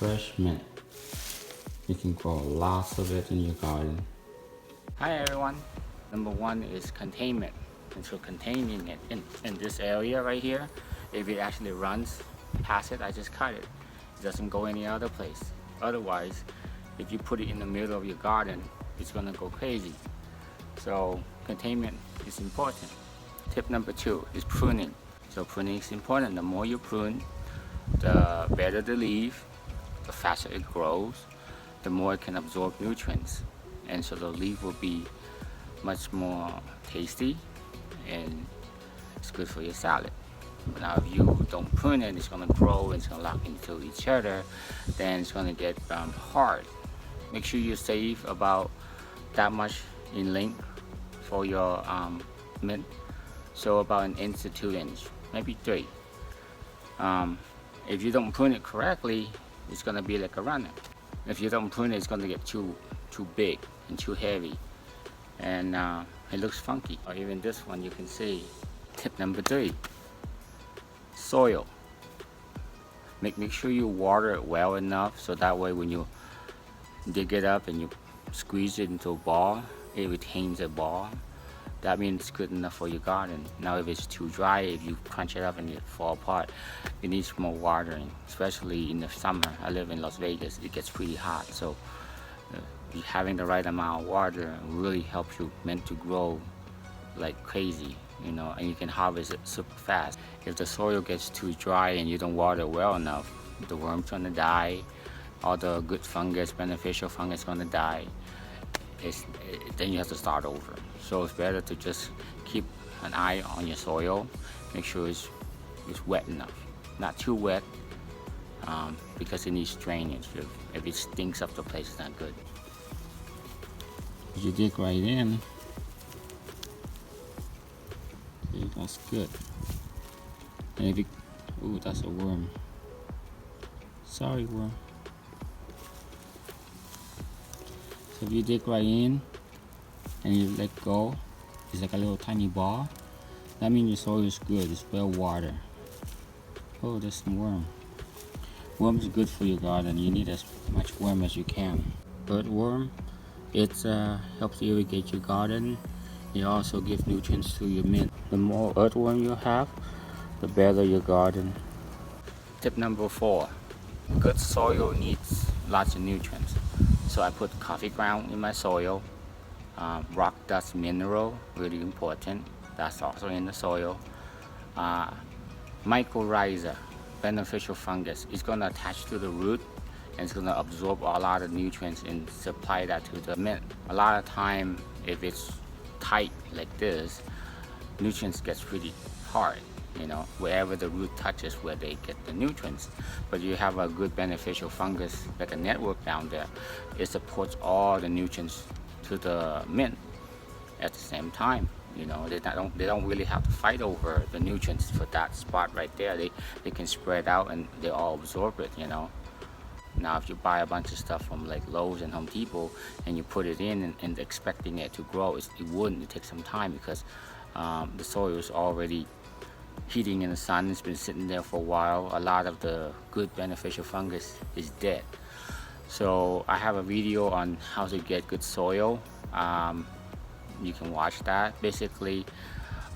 fresh mint. You can grow lots of it in your garden. Hi everyone. Number one is containment. And so containing it in this area right here, if it actually runs past it, I just cut it. It doesn't go any other place. Otherwise, if you put it in the middle of your garden, it's gonna go crazy. So containment is important. Tip number two is pruning. So pruning is important. The more you prune, the better the leaf, the faster it grows, the more it can absorb nutrients. And so the leaf will be much more tasty and it's good for your salad. Now if you don't prune it, it's going to grow and it's going to lock into each other, then it's going to get hard. Make sure you save about that much in length for your mint. So about 1 inch to 2 inches, maybe 3. If you don't prune it correctly, it's going to be like a runner. If you don't prune it, it's going to get too big and too heavy, and it looks funky. Or even this one, you can see. Tip number 3, soil. Make sure you water it well enough so that way when you dig it up and you squeeze it into a ball, it retains a ball. That means it's good enough for your garden. Now if it's too dry, if you crunch it up and it fall apart, it needs more watering, especially in the summer. I live in Las Vegas, it gets pretty hot, so having the right amount of water really helps you mint to grow like crazy, and you can harvest it super fast. If the soil gets too dry and you don't water well enough, the worm's gonna die, all the good fungus, beneficial fungus gonna die. Then you have to start over. So it's better to just keep an eye on your soil, make sure it's wet enough, not too wet, because it needs drainage. If it stinks up the place, it's not good. You dig right in, see, that's good. And if you, ooh, that's a worm. Sorry, worm. So if you dig right in and you let go, it's like a little tiny ball. That means your soil is good, it's well watered. Oh, there's some worm. Worm is good for your garden. You need as much worm as you can. Earthworm, it helps irrigate your garden. It also gives nutrients to your mint. The more earthworm you have, the better your garden. Tip number 4, good soil needs lots of nutrients. So I put coffee ground in my soil, rock dust mineral, really important, that's also in the soil. Micoriza, beneficial fungus, it's going to attach to the root and it's going to absorb a lot of nutrients and supply that to the mint. A lot of time, if it's tight like this, nutrients gets pretty hard. Wherever the root touches where they get the nutrients. But you have a good beneficial fungus, like a network down there, it supports all the nutrients to the mint at the same time. They don't really have to fight over the nutrients for that spot right there. They can spread out and they all absorb it. Now if you buy a bunch of stuff from like Lowe's and Home Depot and you put it in and expecting it to grow, it wouldn't. It takes some time because the soil is already heating in the sun. It's been sitting there for a while. A lot of the good beneficial fungus is dead. So I have a video on how to get good soil. You can watch that. Basically,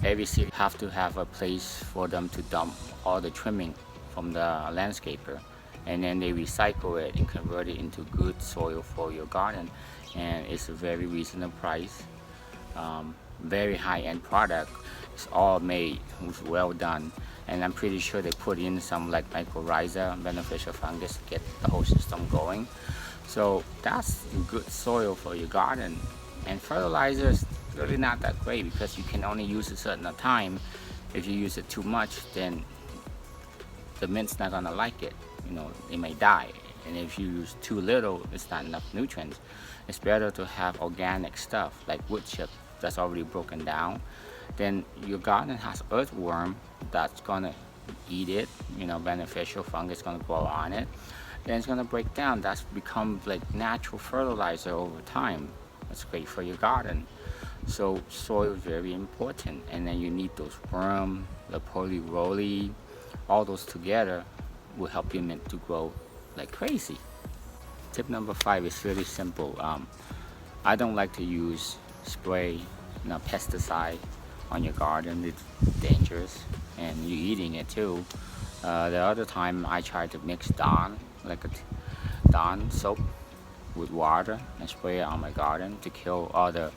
every city have to have a place for them to dump all the trimming from the landscaper, and then they recycle it and convert it into good soil for your garden. And it's a very reasonable price, very high-end product. It's all made, it's well done, and I'm pretty sure they put in some like Micoriza, beneficial fungus, to get the whole system going. So that's good soil for your garden. And fertilizer is really not that great because you can only use a certain time. If you use it too much, then the mint's not gonna like it. It may die. And if you use too little, it's not enough nutrients. It's better to have organic stuff like wood chip that's already broken down. Then your garden has earthworm that's gonna eat it, beneficial fungus gonna grow on it. Then it's gonna break down. That's become like natural fertilizer over time. That's great for your garden. So soil is very important, and then you need those worm, the poly-roly, all those together will help your mint to grow like crazy. Tip number 5 is really simple. I don't like to use spray, pesticide on your garden. It's dangerous, and you're eating it too. The other time I tried to mix Dawn, like a Dawn soap with water and spray it on my garden to kill all the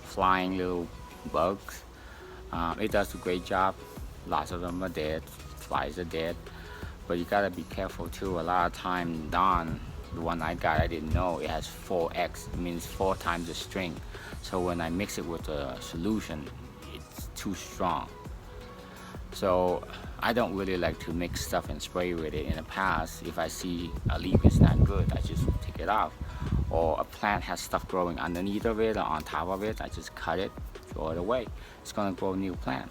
flying little bugs. It does a great job. Lots of them are dead, flies are dead, but you gotta be careful too. A lot of time Dawn, the one I got, I didn't know it has 4x, it means 4 times the strength. So when I mix it with a solution, it's too strong. So I don't really like to mix stuff and spray with it. In the past, if I see a leaf is not good, I just take it off. Or a plant has stuff growing underneath of it or on top of it, I just cut it, throw it away. It's gonna grow a new plant.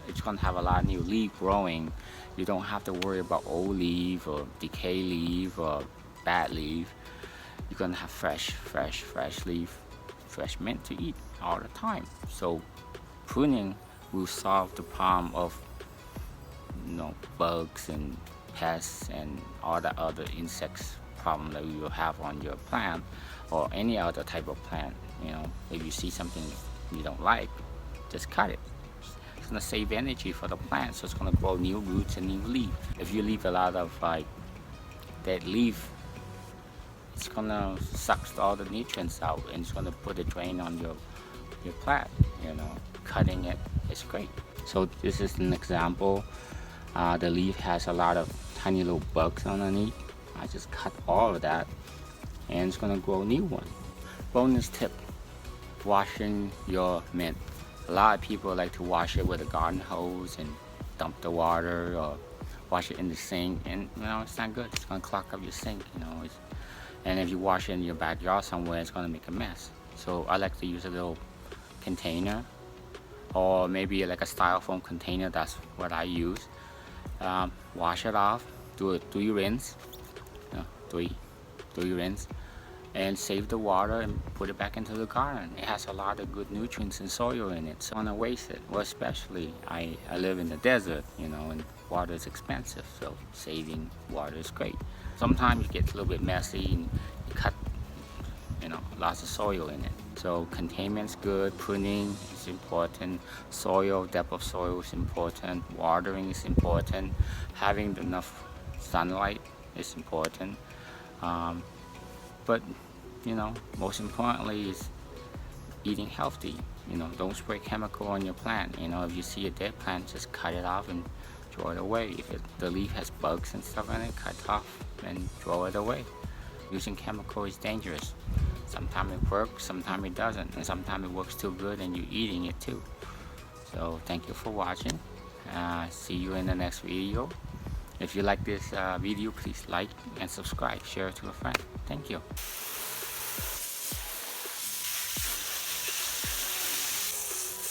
It's gonna have a lot of new leaf growing. You don't have to worry about old leaf or decay leaf or bad leaf. You're gonna have fresh leaf, fresh mint to eat all the time. So pruning will solve the problem of bugs and pests and all the other insects problem that you will have on your plant or any other type of plant. If you see something you don't like, just cut it. It's gonna save energy for the plant, so it's gonna grow new roots and new leaf. If you leave a lot of dead leaf, it's gonna suck all the nutrients out, and it's gonna put a drain on your plant. Cutting it is great. So this is an example. The leaf has a lot of tiny little bugs underneath. I just cut all of that, and it's gonna grow a new one. Bonus tip: washing your mint. A lot of people like to wash it with a garden hose and dump the water, or wash it in the sink, and it's not good. It's gonna clog up your sink. And if you wash it in your backyard somewhere, it's gonna make a mess. So I like to use a little container, or maybe like a styrofoam container. That's what I use. Wash it off, do a 3 rinse, 3 rinse, and save the water and put it back into the garden. It has a lot of good nutrients and soil in it, so I don't want to waste it. Well, especially I live in the desert, and water is expensive, so saving water is great. Sometimes it gets a little bit messy and you cut lots of soil in it. So containment's good, pruning is important, soil, depth of soil is important, watering is important, having enough sunlight is important. But most importantly is eating healthy. Don't spray chemical on your plant. If you see a dead plant, just cut it off and throw it away. If the leaf has bugs and stuff on it, cut it off and throw it away. Using chemical is dangerous. Sometimes it works, sometimes it doesn't, and sometimes it works too good and you're eating it too. So thank you for watching. See you in the next video. If you like this video, please like and subscribe, share it to a friend. Thank you.